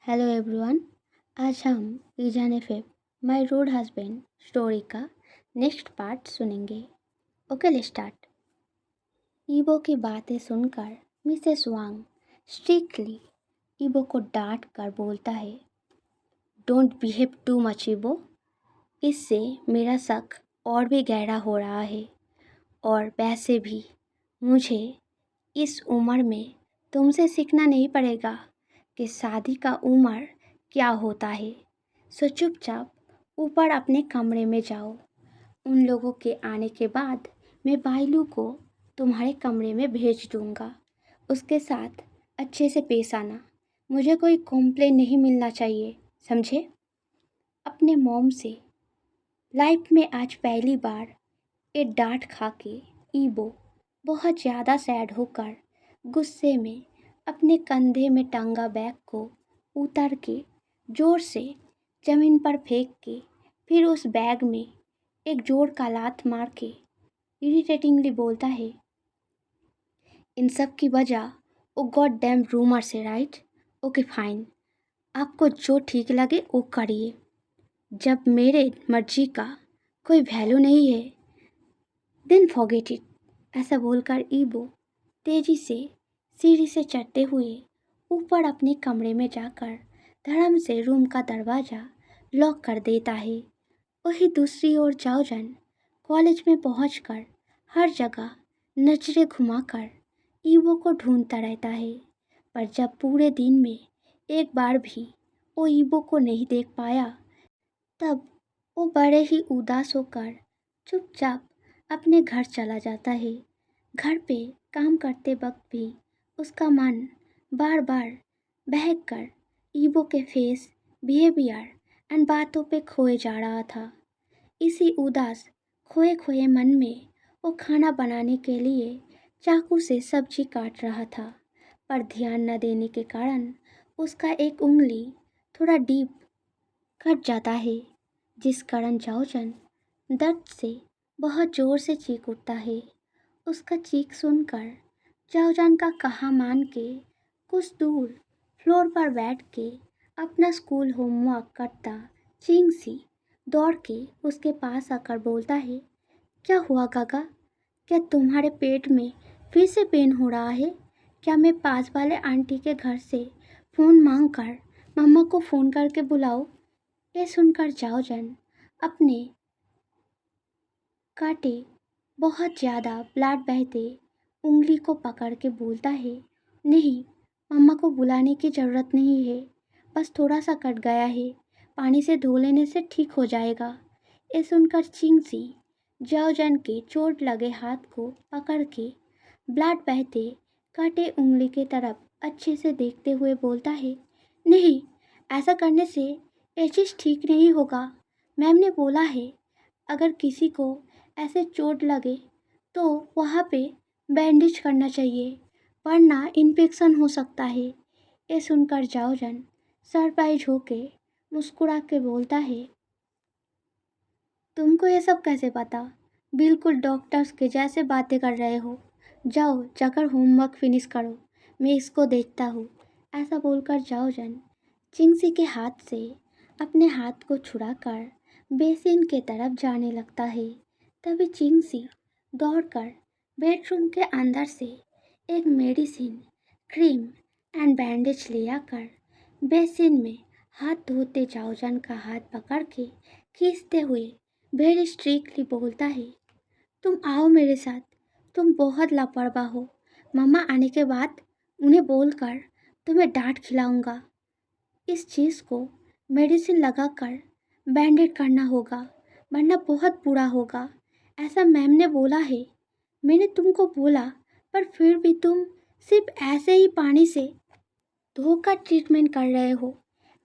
Hello everyone. आज हम Izaan FF my rude husband story का नेक्स्ट पार्ट सुनेंगे। Okay let's start. ईबो की बातें सुनकर मिसेस वांग स्ट्रिक्टली ईबो को डांट कर बोलता है, डोंट बिहेव टू मच ईबो। इससे मेरा शक और भी गहरा हो रहा है, और वैसे भी मुझे इस उम्र में तुमसे सीखना नहीं पड़ेगा कि शादी का उम्र क्या होता है। सो चुपचाप ऊपर अपने कमरे में जाओ। उन लोगों के आने के बाद मैं बाइलू को तुम्हारे कमरे में भेज दूंगा। उसके साथ अच्छे से पेश आना। मुझे कोई कॉम्प्लेन नहीं मिलना चाहिए, समझे? अपने मॉम से लाइफ में आज पहली बार एक डांट खा के ईबो बहुत ज़्यादा सैड होकर गुस्से में अपने कंधे में टंगा बैग को उतार के जोर से ज़मीन पर फेंक के फिर उस बैग में एक जोर का लात मार के इरिटेटिंगली बोलता है, इन सब की वजह वो गॉड डैम रूमर से, राइट? ओके फाइन, आपको जो ठीक लगे वो करिए। जब मेरे मर्जी का कोई वैल्यू नहीं है देन फॉरगेट इट। ऐसा बोलकर ईबो तेजी से सीढ़ी से चढ़ते हुए ऊपर अपने कमरे में जाकर धड़म से रूम का दरवाज़ा लॉक कर देता है। वही दूसरी ओर जाओजन कॉलेज में पहुंचकर हर जगह नजरें घुमाकर ईवो को ढूंढता रहता है, पर जब पूरे दिन में एक बार भी वो ईवो को नहीं देख पाया तब वो बड़े ही उदास होकर चुपचाप अपने घर चला जाता है। घर पे काम करते वक्त भी उसका मन बार बार बहक कर ईवो के फेस, बिहेवियर एंड बातों पे खोए जा रहा था। इसी उदास खोए खोए मन में वो खाना बनाने के लिए चाकू से सब्जी काट रहा था, पर ध्यान न देने के कारण उसका एक उंगली थोड़ा डीप कट जाता है, जिस कारण जाओजन दर्द से बहुत जोर से चीख उठता है। उसका चीख सुनकर जाओजन का कहा मान के कुछ दूर फ्लोर पर बैठ के अपना स्कूल होमवर्क करता चिंगसी दौड़ के उसके पास आकर बोलता है, क्या हुआ काका? क्या तुम्हारे पेट में फिर से पेन हो रहा है? क्या मैं पास वाले आंटी के घर से फ़ोन मांग कर मम्मा को फ़ोन करके बुलाऊं? ये सुनकर जाओजन अपने काटे बहुत ज़्यादा ब्लड बहते उंगली को पकड़ के बोलता है, नहीं, मम्मा को बुलाने की ज़रूरत नहीं है, बस थोड़ा सा कट गया है, पानी से धो लेने से ठीक हो जाएगा। ये सुनकर चिंगसी जाओजन के चोट लगे हाथ को पकड़ के ब्लड बहते काटे उंगली की तरफ अच्छे से देखते हुए बोलता है, नहीं, ऐसा करने से ये चीज़ ठीक नहीं होगा। मैम ने बोला है अगर किसी को ऐसे चोट लगे तो वहाँ पे बैंडेज करना चाहिए, वरना इन्फेक्शन हो सकता है। ये सुनकर जाओजन सरप्राइज होके मुस्कुरा के बोलता है, तुमको ये सब कैसे पता? बिल्कुल डॉक्टर्स के जैसे बातें कर रहे हो। जाओ जाकर होमवर्क फिनिश करो, मैं इसको देखता हूँ। ऐसा बोलकर जाओजन चिंगसी के हाथ से अपने हाथ को छुड़ाकर बेसिन के तरफ जाने लगता है। तभी चिंगसी दौड़कर बेडरूम के अंदर से एक मेडिसिन, क्रीम एंड बैंडेज ले आकर बेसिन में हाथ धोते जाओजन का हाथ पकड़ के खींचते हुए वेरी स्ट्रिक्टली बोलता है, तुम आओ मेरे साथ, तुम बहुत लापरवाह हो। मम्मा आने के बाद उन्हें बोलकर तुम्हें डांट खिलाऊंगा। इस चीज़ को मेडिसिन लगाकर बैंडेड करना होगा, वरना बहुत बुरा होगा, ऐसा मैम ने बोला है। मैंने तुमको बोला, पर फिर भी तुम सिर्फ ऐसे ही पानी से धोकर ट्रीटमेंट कर रहे हो।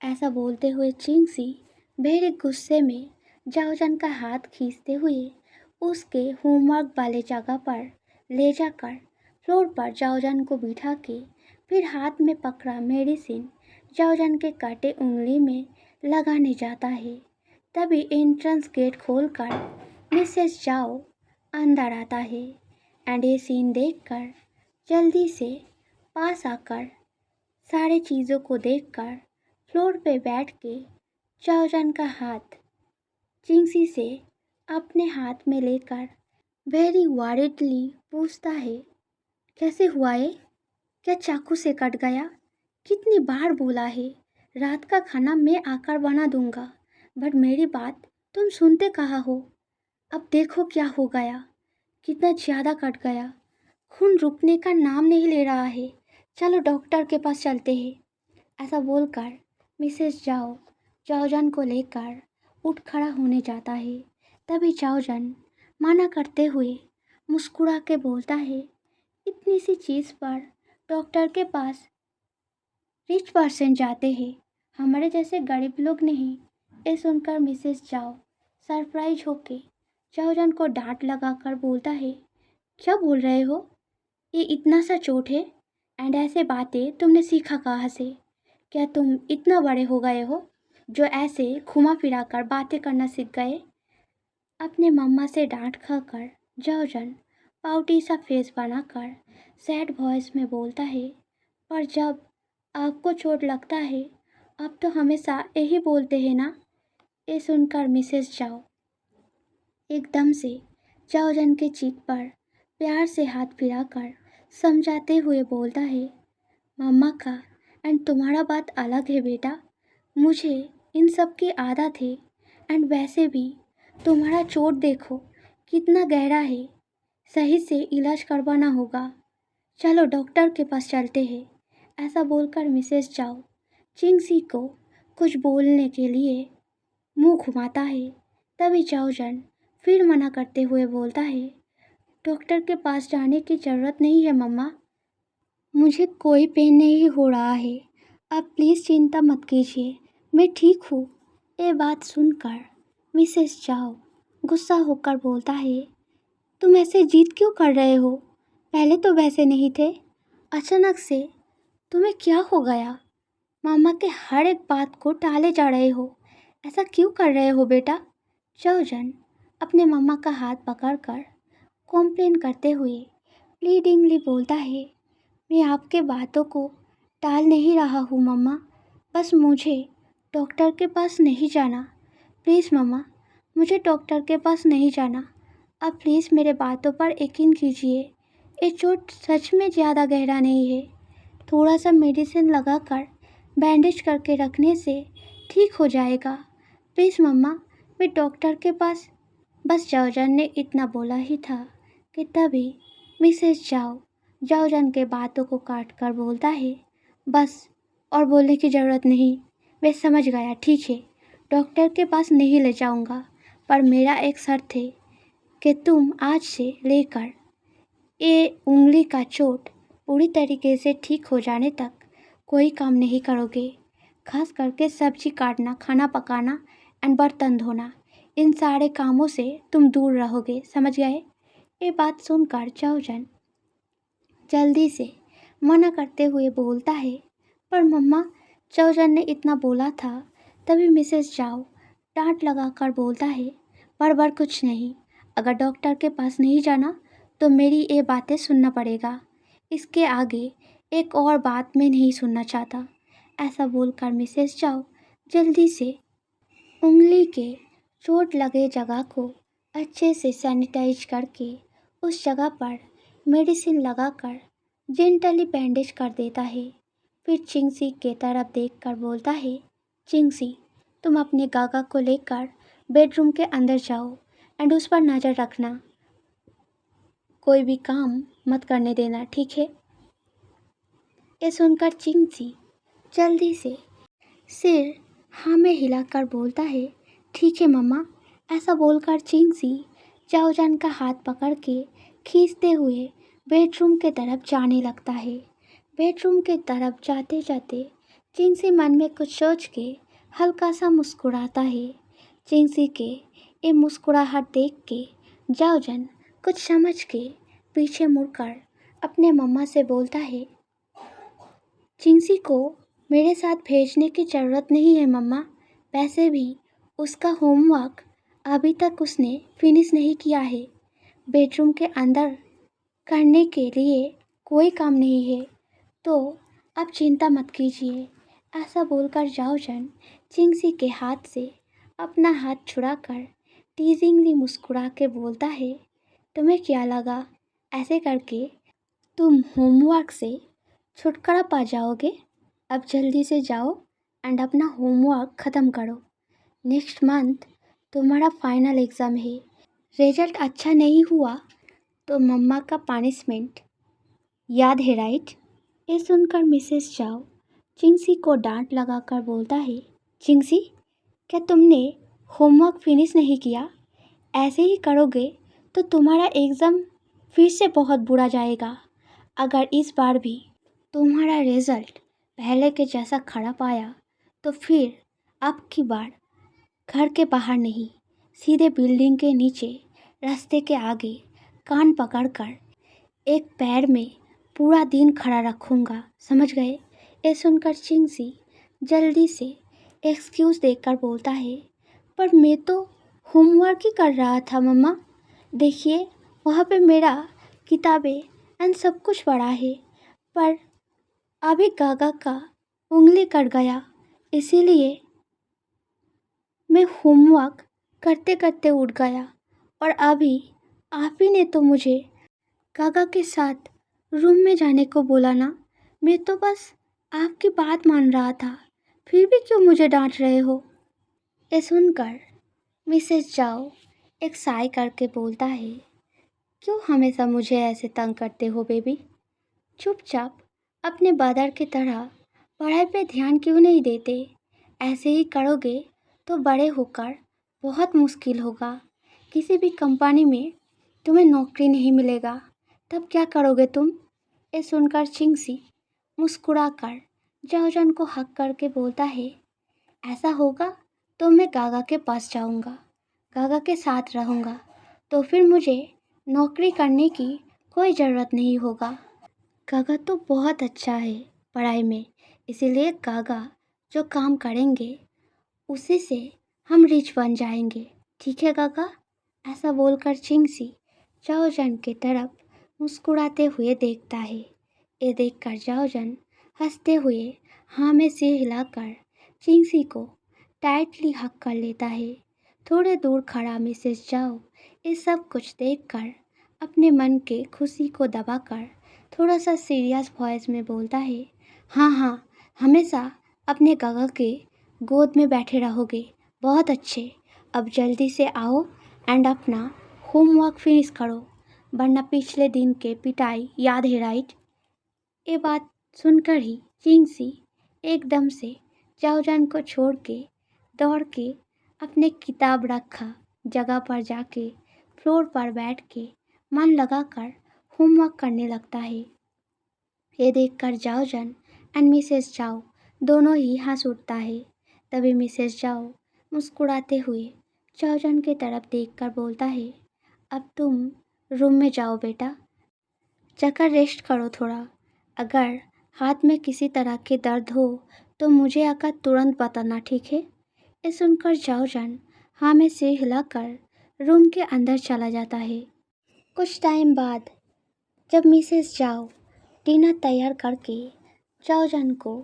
ऐसा बोलते हुए चिंगसी बेरे गुस्से में जाओजन का हाथ खींचते हुए उसके होमवर्क वाले जगह पर ले जाकर फ्लोर पर जाओजन को बिठा के फिर हाथ में पकड़ा मेडिसिन जाओजन के काटे उंगली में लगाने जाता है। तभी एंट्रेंस गेट खोलकर मिसेस जाओ अंदर आता है एंड ये सीन देखकर जल्दी से पास आकर सारे चीज़ों को देखकर फ्लोर पे बैठ के चाओजन का हाथ चिंगसी से अपने हाथ में लेकर वेरी वॉरिडली पूछता है, कैसे हुआ है? क्या चाकू से कट गया? कितनी बार बोला है, रात का खाना मैं आकर बना दूंगा, बट मेरी बात तुम सुनते कहाँ हो? अब देखो क्या हो गया, कितना ज़्यादा कट गया, खून रुकने का नाम नहीं ले रहा है। चलो डॉक्टर के पास चलते हैं। ऐसा बोलकर मिसेस जाओ चाओजन को लेकर उठ खड़ा होने जाता है। तभी चाओजन मना करते हुए मुस्कुरा के बोलता है, इतनी सी चीज़ पर डॉक्टर के पास रिच पर्सन जाते हैं, हमारे जैसे गरीब लोग नहीं। ये सुनकर मिसेस जाओ सरप्राइज होके चाओजन को डांट लगाकर बोलता है, क्या बोल रहे हो? ये इतना सा चोट है, एंड ऐसे बातें तुमने सीखा कहाँ से? क्या तुम इतना बड़े हो गए हो जो ऐसे घुमा फिरा कर बातें करना सीख गए? अपने मम्मा से डांट खाकर जाओजन पाउटी सा फेस बनाकर सैड वॉइस में बोलता है, पर जब आपको चोट लगता है आप तो हमेशा यही बोलते हैं ना। ये सुनकर मिसेस जाओ एकदम से जाओजन के चीक पर प्यार से हाथ फिराकर समझाते हुए बोलता है, मम्मा का एंड तुम्हारा बात अलग है बेटा, मुझे इन सब की आदत है। एंड वैसे भी तुम्हारा चोट देखो कितना गहरा है, सही से इलाज करवाना होगा। चलो डॉक्टर के पास चलते हैं। ऐसा बोलकर मिसेस जाओ चिंगसी को कुछ बोलने के लिए मुंह घुमाता है। तभी चाओजन फिर मना करते हुए बोलता है, डॉक्टर के पास जाने की ज़रूरत नहीं है मम्मा, मुझे कोई पेन नहीं हो रहा है, आप प्लीज़ चिंता मत कीजिए, मैं ठीक हूँ। ये बात सुनकर मिसेस चाओ गुस्सा होकर बोलता है, तुम ऐसे जिद क्यों कर रहे हो? पहले तो वैसे नहीं थे, अचानक से तुम्हें क्या हो गया? मामा के हर एक बात को टाले जा रहे हो, ऐसा क्यों कर रहे हो बेटा? चाओजन अपने मम्मा का हाथ पकड़कर कॉम्प्लेन करते हुए प्लीडिंगली बोलता है, मैं आपके बातों को टाल नहीं रहा हूँ मम्मा, बस मुझे डॉक्टर के पास नहीं जाना। प्लीज़ मम्मा, मुझे डॉक्टर के पास नहीं जाना, आप प्लीज़ मेरे बातों पर यकीन कीजिए। ये चोट सच में ज़्यादा गहरा नहीं है, थोड़ा सा मेडिसिन लगाकर बैंडेज करके रखने से ठीक हो जाएगा। प्लीज़ मम्मा, मैं डॉक्टर के पास। बस जाओजन ने इतना बोला ही था कि तभी मिसेस जाओ जाओजन के बातों को काट कर बोलता है, बस और बोलने की ज़रूरत नहीं, मैं समझ गया, ठीक है, डॉक्टर के पास नहीं ले जाऊंगा, पर मेरा एक शर्त है कि तुम आज से लेकर ये उंगली का चोट पूरी तरीके से ठीक हो जाने तक कोई काम नहीं करोगे, खास करके सब्जी काटना, खाना पकाना एंड बर्तन धोना, इन सारे कामों से तुम दूर रहोगे, समझ गए? ये बात सुनकर चाओजन जल्दी से मना करते हुए बोलता है, पर मम्मा, चाओजन ने इतना बोला था। तभी मिसेस जाओ डांट लगाकर बोलता है, पर कुछ नहीं, अगर डॉक्टर के पास नहीं जाना तो मेरी ये बातें सुनना पड़ेगा, इसके आगे एक और बात मैं नहीं सुनना चाहता। ऐसा बोलकर मिसेस जाओ जल्दी से उंगली के चोट लगे जगह को अच्छे से सैनिटाइज करके उस जगह पर मेडिसिन लगाकर जेंटली बैंडेज कर देता है। फिर चिंगसी के तरफ देखकर बोलता है, चिंगसी, तुम अपने गागा को लेकर बेडरूम के अंदर जाओ एंड उस पर नज़र रखना, कोई भी काम मत करने देना, ठीक है? ये सुनकर चिंगसी जल्दी से सिर हाँ में हिलाकर बोलता है, ठीक है मम्मा। ऐसा बोलकर चिंगसी चाओजन का हाथ पकड़ के खींचते हुए बेडरूम के तरफ जाने लगता है। बेडरूम के तरफ जाते जाते चिंगसी मन में कुछ सोच के हल्का सा मुस्कुराता है। चिंगसी के ये मुस्कुराहट देख के जाओजन कुछ समझ के पीछे मुड़कर अपने मम्मा से बोलता है, चिंगसी को मेरे साथ भेजने की ज़रूरत नहीं है मम्मा, वैसे भी उसका होमवर्क अभी तक उसने फिनिश नहीं किया है, बेडरूम के अंदर करने के लिए कोई काम नहीं है, तो आप चिंता मत कीजिए। ऐसा बोलकर जाओजन चिंगसी के हाथ से अपना हाथ छुड़ाकर टीजिंगली मुस्कुरा के बोलता है, तुम्हें क्या लगा ऐसे करके तुम होमवर्क से छुटकारा पा जाओगे? अब जल्दी से जाओ एंड अपना होमवर्क ख़त्म करो। नेक्स्ट मंथ तुम्हारा फाइनल एग्ज़ाम है। रिजल्ट अच्छा नहीं हुआ तो मम्मा का पनिशमेंट याद है राइट? ये सुनकर मिसेस चाओ चिंगसी को डांट लगाकर बोलता है, चिंगसी क्या तुमने होमवर्क फिनिश नहीं किया? ऐसे ही करोगे तो तुम्हारा एग्ज़ाम फिर से बहुत बुरा जाएगा। अगर इस बार भी तुम्हारा रिजल्ट पहले के जैसा खराब आया तो फिर अब की बार घर के बाहर नहीं, सीधे बिल्डिंग के नीचे रास्ते के आगे कान पकड़कर एक पैर में पूरा दिन खड़ा रखूँगा, समझ गए? ये सुनकर चिंगसी जल्दी से एक्सक्यूज़ देकर बोलता है, पर मैं तो होमवर्क ही कर रहा था मम्मा। देखिए वहाँ पे मेरा किताबें एंड सब कुछ पड़ा है, पर अभी गागा का उंगली कट गया, इसीलिए मैं होमवर्क करते करते उठ गया और अभी आप ही ने तो मुझे गागा के साथ रूम में जाने को बोला ना। मैं तो बस आपकी बात मान रहा था, फिर भी क्यों मुझे डांट रहे हो? ये सुनकर मिसेस जाओ एक साय करके बोलता है, क्यों हमेशा मुझे ऐसे तंग करते हो बेबी? चुपचाप अपने ब्रदर की तरह पढ़ाई पे ध्यान क्यों नहीं देते? ऐसे ही करोगे तो बड़े होकर बहुत मुश्किल होगा। किसी भी कंपनी में तुम्हें नौकरी नहीं मिलेगा, तब क्या करोगे तुम? ये सुनकर चिंगसी मुस्कुराकर जाओजन को हक करके बोलता है, ऐसा होगा तो मैं गागा के पास जाऊंगा, गागा के साथ रहूंगा, तो फिर मुझे नौकरी करने की कोई ज़रूरत नहीं होगा। गागा तो बहुत अच्छा है पढ़ाई में, इसीलिए गागा जो काम करेंगे उसी से हम रिच बन जाएंगे, ठीक है गागा? ऐसा बोलकर चिंगसी जाओजन की तरफ मुस्कुराते हुए देखता है। ये देखकर जाओजन हंसते हुए हाँ में सिर हिलाकर चिंगसी को टाइटली हक कर लेता है। थोड़े दूर खड़ा मिसेस जाओ ये सब कुछ देखकर अपने मन के खुशी को दबाकर थोड़ा सा सीरियस वॉइस में बोलता है, हाँ हाँ, हमेशा अपने गागा के गोद में बैठे रहोगे, बहुत अच्छे। अब जल्दी से आओ एंड अपना होमवर्क फिनिश करो, वरना पिछले दिन के पिटाई याद है राइट? ये बात सुनकर ही चिंगसी एकदम से जाओजान को छोड़ के दौड़ के अपने किताब रखा जगह पर जाके फ्लोर पर बैठ के मन लगाकर होमवर्क करने लगता है। ये देखकर जाओजन एंड मिसेस जाओ दोनों ही हंस उठता है। तभी मिसेस जाओ मुस्कुराते हुए जाओजन की तरफ देखकर बोलता है, अब तुम रूम में जाओ बेटा, जाकर रेस्ट करो थोड़ा। अगर हाथ में किसी तरह के दर्द हो तो मुझे आकर तुरंत बताना, ठीक है? ये सुनकर जाओजन हाँ में सिर हिलाकर रूम के अंदर चला जाता है। कुछ टाइम बाद जब मिसेस जाओ डिनर तैयार करके जाओजन को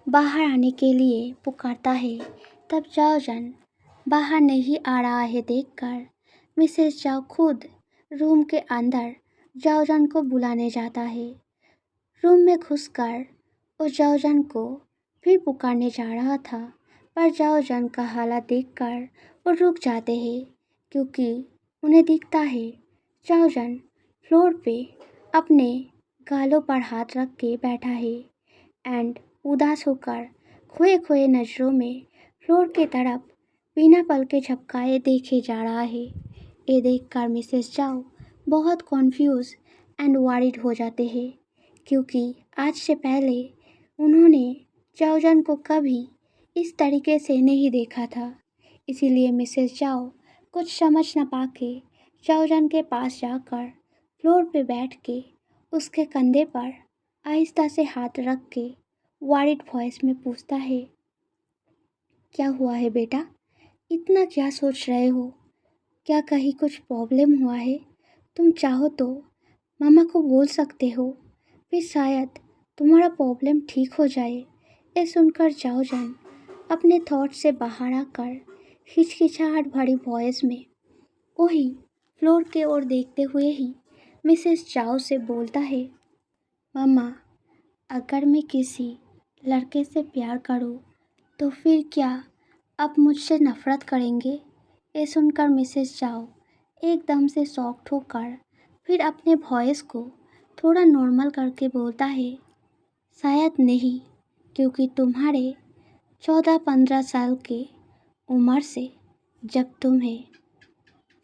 बाहर आने के लिए पुकारता है, तब जाओजन बाहर नहीं आ रहा है देखकर मिसेस जाओ खुद रूम के अंदर जाओजन को बुलाने जाता है। रूम में घुसकर वो जाओजन को फिर पुकारने जा रहा था, पर जाओजन का हालत देखकर वो रुक जाते हैं, क्योंकि उन्हें दिखता है जाओजन फ्लोर पे अपने गालों पर हाथ रख के बैठा है एंड उदास होकर खोए खोए नज़रों में फ्लोर की तरफ बिना पल के झपकाए देखे जा रहा है। ये देखकर मिसेस जाओ बहुत कॉन्फ्यूज़ एंड वरीड हो जाते हैं, क्योंकि आज से पहले उन्होंने जाओजन को कभी इस तरीके से नहीं देखा था। इसीलिए मिसेस जाओ कुछ समझ न पाके जाओजन के पास जाकर फ्लोर पे बैठ के उसके कंधे पर आहिस्ता से हाथ रख के वरीड वॉइस में पूछता है, क्या हुआ है बेटा? इतना क्या सोच रहे हो? क्या कहीं कुछ प्रॉब्लम हुआ है? तुम चाहो तो मामा को बोल सकते हो, फिर शायद तुम्हारा प्रॉब्लम ठीक हो जाए। ये सुनकर जाओजन अपने थॉट से बाहर आकर हिचकिचाहट भरी वॉइस में वही फ्लोर की ओर देखते हुए ही मिसेस चाओ से बोलता है, मम्मा, अगर मैं किसी लड़के से प्यार करूं तो फिर क्या आप मुझसे नफरत करेंगे? ये सुनकर मिसेस चाओ एकदम से शॉक्ड होकर फिर अपने वॉइस को थोड़ा नॉर्मल करके बोलता है, शायद नहीं, क्योंकि तुम्हारे 14-15 साल के उम्र से जब तुम्हें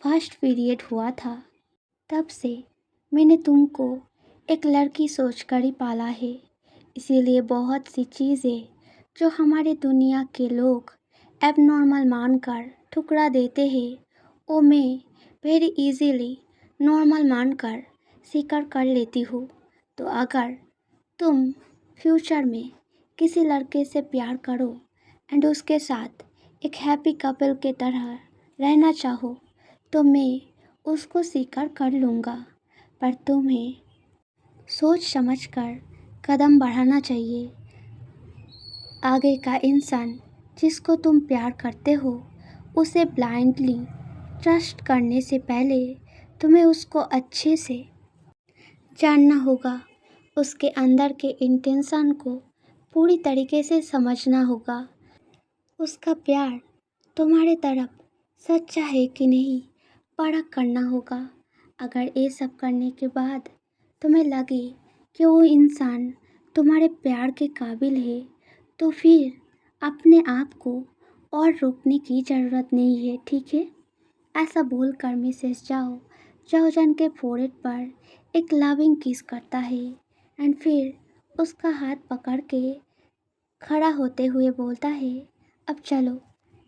फर्स्ट पीरियड हुआ था तब से मैंने तुमको एक लड़की सोचकर ही पाला है। इसीलिए बहुत सी चीज़ें जो हमारे दुनिया के लोग एबनॉर्मल मानकर ठुकरा देते हैं वो मैं वेरी इजीली नॉर्मल मानकर स्वीकार कर लेती हूँ। तो अगर तुम फ्यूचर में किसी लड़के से प्यार करो एंड उसके साथ एक हैप्पी कपल के तरह रहना चाहो तो मैं उसको स्वीकार कर लूँगा, पर तुम्हें सोच समझकर कदम बढ़ाना चाहिए। आगे का इंसान जिसको तुम प्यार करते हो उसे ब्लाइंडली ट्रस्ट करने से पहले तुम्हें उसको अच्छे से जानना होगा, उसके अंदर के इंटेंशन को पूरी तरीके से समझना होगा, उसका प्यार तुम्हारे तरफ सच्चा है कि नहीं परख करना होगा। अगर ये सब करने के बाद तुम्हें लगे कि वो इंसान तुम्हारे प्यार के काबिल है तो फिर अपने आप को और रोकने की ज़रूरत नहीं है, ठीक है? ऐसा बोलकर मिसेस जाओ जाओजन के फोrehead पर एक लविंग किस करता है एंड फिर उसका हाथ पकड़ के खड़ा होते हुए बोलता है, अब चलो,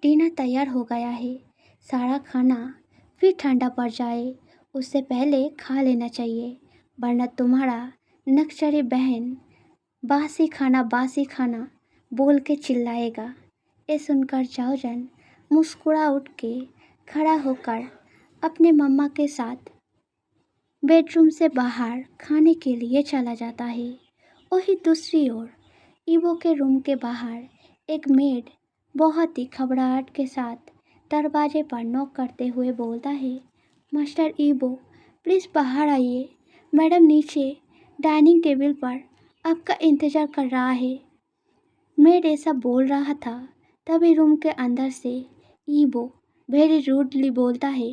डिनर तैयार हो गया है। सारा खाना फिर ठंडा पड़ जाए उससे पहले खा लेना चाहिए, वरना तुम्हारा नक्सरी बहन बासी खाना बोल के चिल्लाएगा। ये सुनकर जाओजन मुस्कुरा उठ के खड़ा होकर अपने मम्मा के साथ बेडरूम से बाहर खाने के लिए चला जाता है। वही दूसरी ओर ईवो के रूम के बाहर एक मेड बहुत ही घबराहट के साथ दरवाजे पर नॉक करते हुए बोलता है, मास्टर ईवो, प्लीज़ बाहर आइए, मैडम नीचे डाइनिंग टेबल पर आपका इंतज़ार कर रहा है। मेड ऐसा बोल रहा था तभी रूम के अंदर से ईवो वेरी रूडली बोलता है,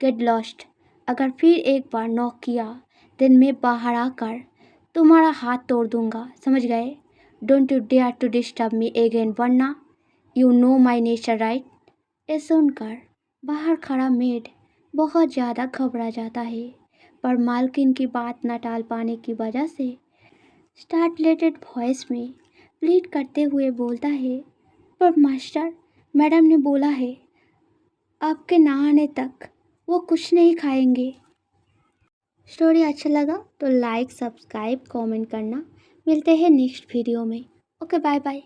गेट लॉस्ट। अगर फिर एक बार नॉक किया देन मैं बाहर आकर तुम्हारा हाथ तोड़ दूंगा, समझ गए? Don't you dare to disturb me again, वरना you know my nature right. ये सुनकर बाहर खड़ा मेड बहुत ज़्यादा घबरा जाता है, पर मालकिन की बात न टाल पाने की वजह से स्टार्टलेटेड वॉइस में प्लीड करते हुए बोलता है, पर मास्टर, मैडम ने बोला है आपके ना आने तक वो कुछ नहीं खाएंगे। स्टोरी अच्छा लगा तो लाइक, सब्सक्राइब, कमेंट करना। मिलते हैं नेक्स्ट वीडियो में। Okay, bye bye.